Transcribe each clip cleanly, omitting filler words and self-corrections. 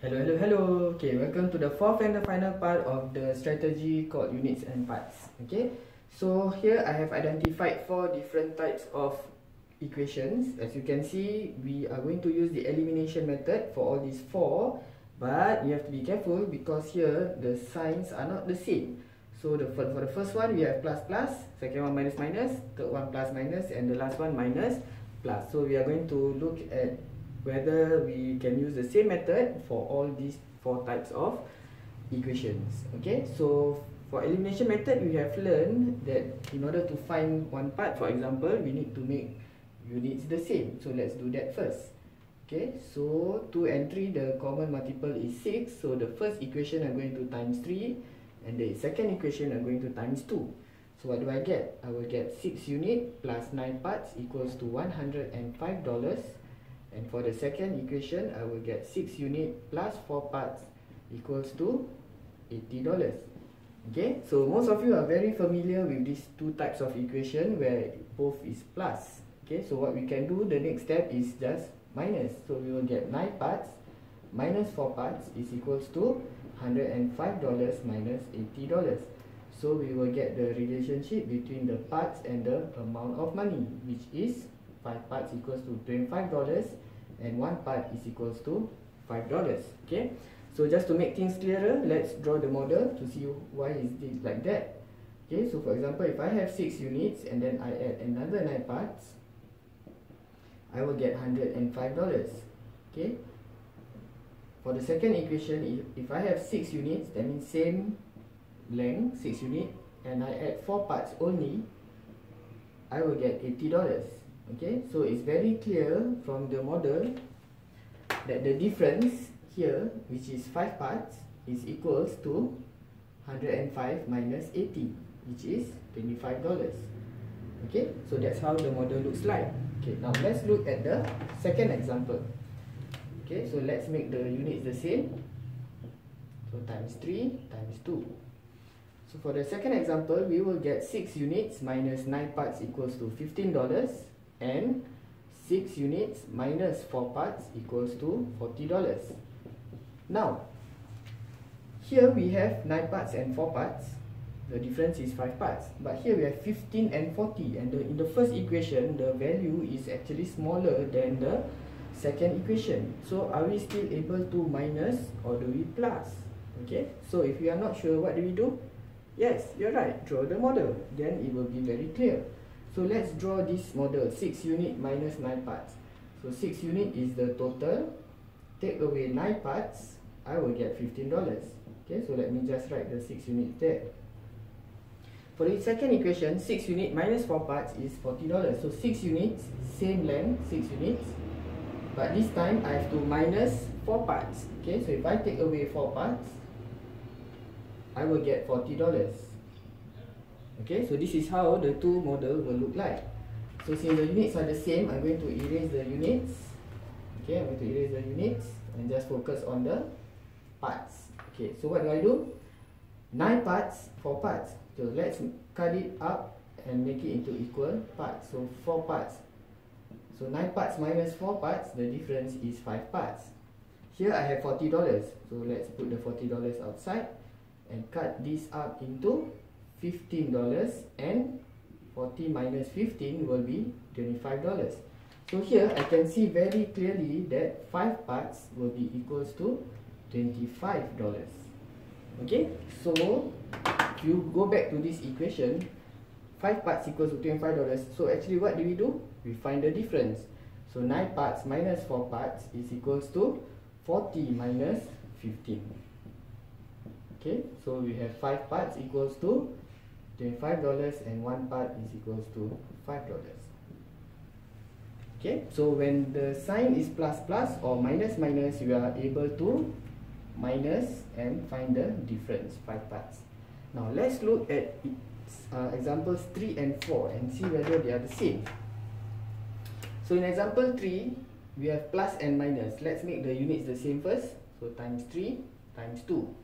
Hello. Okay, welcome to the fourth and the final part of the strategy called units and parts. Okay, so here I have identified four different types of equations. As you can see, we are going to use the elimination method for all these four, but you have to be careful because here the signs are not the same. So for the first one we have plus plus, second one minus minus, third one plus minus, and the last one minus plus. So we are going to look at whether we can use the same method for all these four types of equations. Okay, so for elimination method, we have learned that in order to find one part, for example, we need to make units the same. So let's do that first. Okay, so 2 and 3, the common multiple is 6. So the first equation I'm going to times 3, and the second equation I'm going to times 2. So what do I get? I will get 6 unit plus 9 parts equals to $105. And for the second equation, I will get 6 unit plus 4 parts equals to $80. Okay, so most of you are very familiar with these two types of equation where both is plus. Okay, so what we can do, the next step is just minus. So we will get 9 parts minus 4 parts is equals to $105 minus $80. So we will get the relationship between the parts and the amount of money, which is 5 parts equals to $25 and 1 part is equals to $5. Okay, so just to make things clearer, let's draw the model to see why is this like that. Okay, so for example, if I have 6 units and then I add another 9 parts, I will get $105. Okay, for the second equation, if I have 6 units, that means same length, 6 units, and I add 4 parts only, I will get $80. Okay, so it's very clear from the model that the difference here, which is 5 parts, is equals to 105 minus 80, which is $25. Okay, so that's how the model looks like. Okay, now let's look at the second example. Okay, so let's make the units the same. So times 3 times 2. So for the second example, we will get 6 units minus 9 parts equals to $15, and 6 units minus 4 parts equals to $40. Now, here we have 9 parts and 4 parts. The difference is 5 parts. But here we have 15 and 40. And in the first equation, the value is actually smaller than the second equation. So are we still able to minus or do we plus? Okay, so if we are not sure, what do we do? Yes, you're right. Draw the model. Then it will be very clear. So let's draw this model, 6 unit minus 9 parts. So 6 unit is the total. Take away 9 parts, I will get $15. Okay, so let me just write the 6 units there. For the second equation, 6 unit minus 4 parts is $40. So 6 units, same length, 6 units. But this time I have to minus 4 parts. Okay, so if I take away 4 parts, I will get $40. Okay, so this is how the two models will look like. So since the units are the same, I'm going to erase the units. Okay, I'm going to erase the units and just focus on the parts. Okay, so what do I do? 9 parts, 4 parts. So let's cut it up and make it into equal parts. So 4 parts. So 9 parts minus 4 parts, the difference is 5 parts. Here I have $40. So let's put the $40 outside and cut this up into $15, and 40 minus 15 will be $25. So here I can see very clearly that 5 parts will be equals to $25. Okay, so if you go back to this equation, 5 parts equals to $25. So actually what do? We find the difference. So 9 parts minus 4 parts is equals to 40 minus 15. Okay, so we have 5 parts equals to $25 and 1 part is equals to $5. Okay, so when the sign is plus plus or minus minus, you are able to minus and find the difference, 5 parts. Now let's look at examples 3 and 4 and see whether they are the same. So in example 3, we have plus and minus. Let's make the units the same first. So times 3 times 2.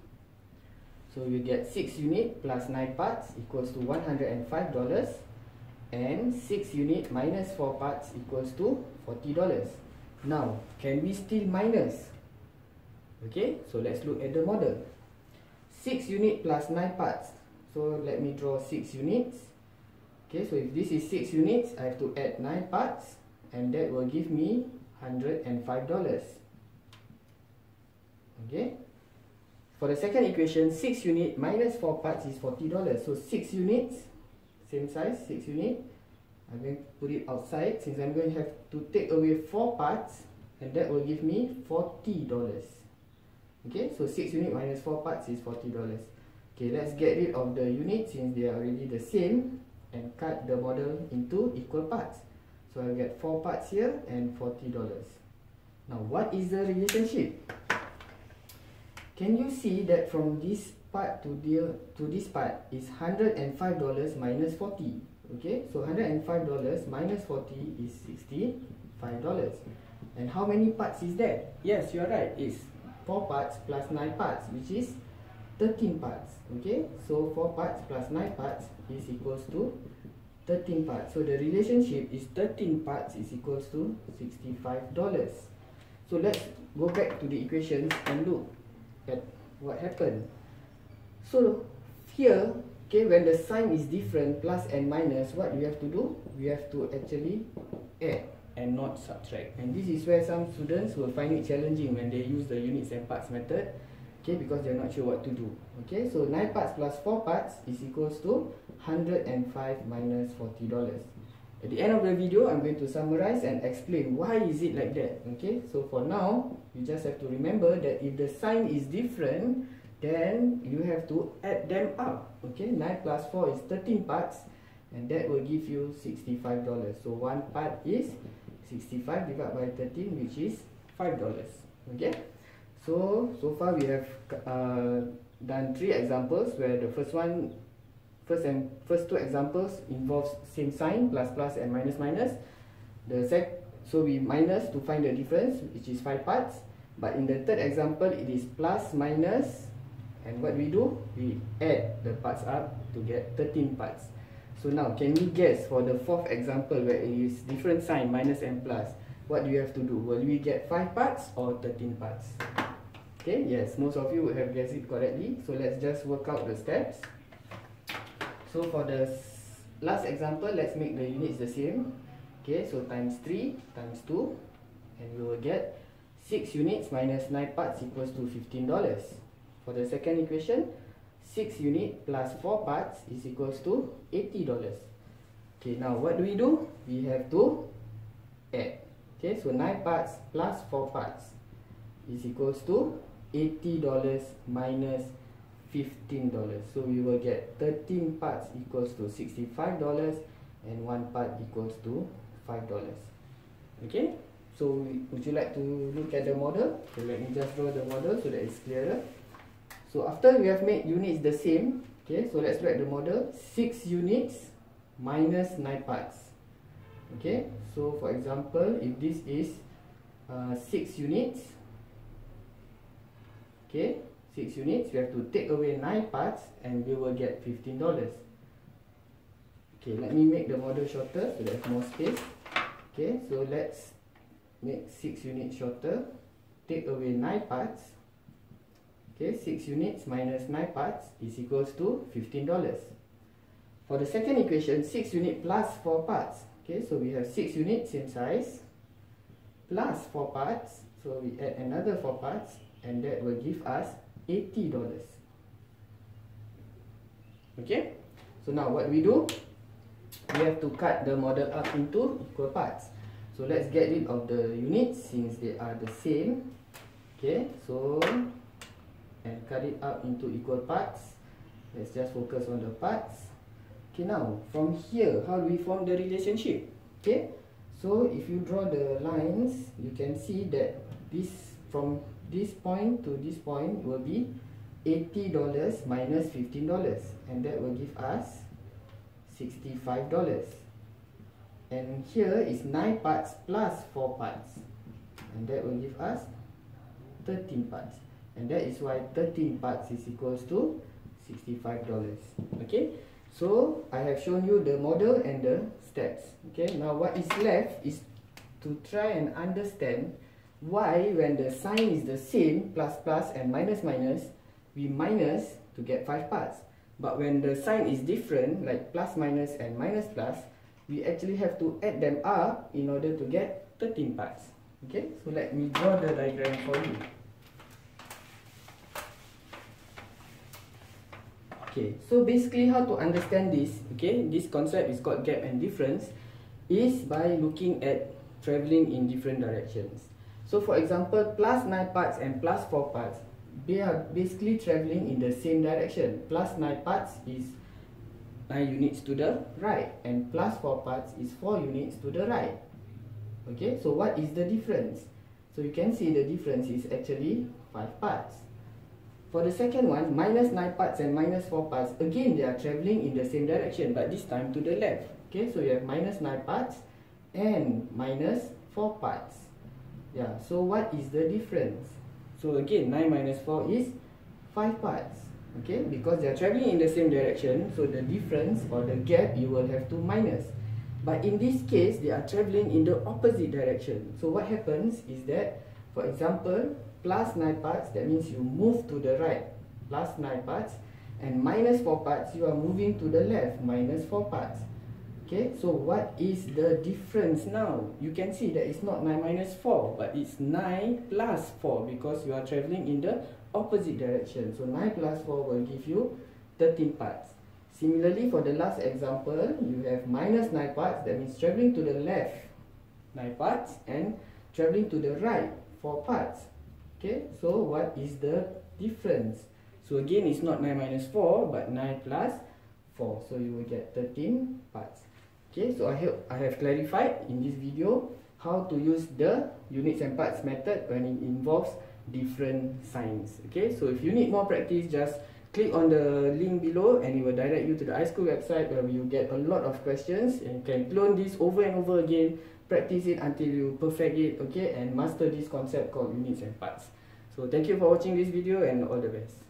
So we get 6 unit plus 9 parts equals to $105, and 6 unit minus 4 parts equals to $40. Now, can we still minus? Okay, so let's look at the model. 6 units plus 9 parts. So let me draw 6 units. Okay, so if this is 6 units, I have to add 9 parts, and that will give me $105. Okay, for the second equation, 6 units minus 4 parts is $40. So 6 units, same size, 6 units. I'm going to put it outside since I'm going to have to take away 4 parts, and that will give me $40. Okay, so 6 units minus 4 parts is $40. Okay, let's get rid of the units since they are already the same and cut the model into equal parts. So I'll get 4 parts here and $40. Now, what is the relationship? Can you see that from this part to this part is $105 minus 40? Okay, so $105 minus 40 is $65. And how many parts is that? Yes, you are right. It's 4 parts plus 9 parts, which is 13 parts. Okay, so 4 parts plus 9 parts is equals to 13 parts. So the relationship is 13 parts is equals to $65. So let's go back to the equations and look at what happened. So here, okay, when the sign is different, plus and minus, what we have to do? We have to actually add and not subtract. And this is where some students will find it challenging when they use the units and parts method, okay, because they're not sure what to do. Okay, so 9 parts plus 4 parts is equals to $105 minus $40. At the end of the video, I'm going to summarize and explain why is it like that. Okay, so for now, you just have to remember that if the sign is different, then you have to add them up. Okay, 9 plus 4 is 13 parts, and that will give you $65. So 1 part is 65 divided by 13, which is $5. Okay, so far we have done 3 examples where the first 2 examples involves same sign, plus plus and minus minus. So we minus to find the difference, which is 5 parts. But in the third example, it is plus minus, and what we do? We add the parts up to get 13 parts. So now, can you guess for the fourth example where it is different sign, minus and plus, what do you have to do? Will we get 5 parts or 13 parts? Okay, yes, most of you would have guessed it correctly. So let's just work out the steps. So for the last example, let's make the units the same. Okay, so times 3 times 2, and we will get 6 units minus 9 parts equals to $15. For the second equation, 6 units plus 4 parts is equals to $80. Okay, now what do? We have to add. Okay, so 9 parts plus 4 parts is equals to $80 minus $15. So we will get 13 parts equals to $65, and 1 part equals to $5. Okay, so would you like to look at the model? So let me just draw the model so that it's clearer. So after we have made units the same, okay, so let's write the model. 6 units minus 9 parts. Okay, so for example, if this is 6 units, okay, 6 units, we have to take away 9 parts and we will get $15. Okay, let me make the model shorter so there's more space. Okay, so let's make 6 units shorter, take away 9 parts. Okay, 6 units minus 9 parts is equals to $15. For the second equation, 6 units plus 4 parts. Okay, so we have 6 units same size plus 4 parts. So we add another 4 parts, and that will give us $80. Okay, so now what we do? We have to cut the model up into equal parts. So let's get rid of the units since they are the same. Okay, so and cut it up into equal parts. Let's just focus on the parts. Okay, now from here, how do we form the relationship? Okay, so if you draw the lines, you can see that this from this point to this point will be $80 minus $15, and that will give us $65. And here is 9 parts plus 4 parts, and that will give us 13 parts. And that is why 13 parts is equals to $65. Okay, so I have shown you the model and the steps. Okay, now what is left is to try and understand why when the sign is the same, plus plus and minus minus, we minus to get 5 parts. But when the sign is different, like plus minus and minus plus, we actually have to add them up in order to get 13 parts. Okay, so let me draw the diagram for you. Okay, so basically how to understand this, okay, this concept is called gap and difference, is by looking at travelling in different directions. So for example, plus 9 parts and plus 4 parts, they are basically travelling in the same direction. Plus 9 parts is 9 units to the right, and plus 4 parts is 4 units to the right. Okay, so what is the difference? So you can see the difference is actually 5 parts. For the second one, minus 9 parts and minus 4 parts, again they are travelling in the same direction, but this time to the left. Okay, so you have minus 9 parts and minus 4 parts. Yeah, so what is the difference? So again, 9 minus 4 is 5 parts. Okay, because they are travelling in the same direction, so the difference or the gap you will have to minus. But in this case, they are travelling in the opposite direction. So what happens is that, for example, plus 9 parts, that means you move to the right, plus 9 parts, and minus 4 parts, you are moving to the left, minus 4 parts. Okay, so what is the difference now? You can see that it's not 9 minus 4, but it's 9 plus 4, because you are travelling in the opposite direction. So 9 plus 4 will give you 13 parts. Similarly, for the last example, you have minus 9 parts, that means travelling to the left 9 parts and travelling to the right 4 parts. Okay, so what is the difference? So again, it's not 9 minus 4, but 9 plus 4. So you will get 13 parts. Okay, so I hope I have clarified in this video how to use the units and parts method when it involves different signs. Okay, so if you need more practice, just click on the link below and it will direct you to the iSchool website, where you get a lot of questions and you can clone this over and over again, practice it until you perfect it, okay, and master this concept called units and parts. So thank you for watching this video and all the best.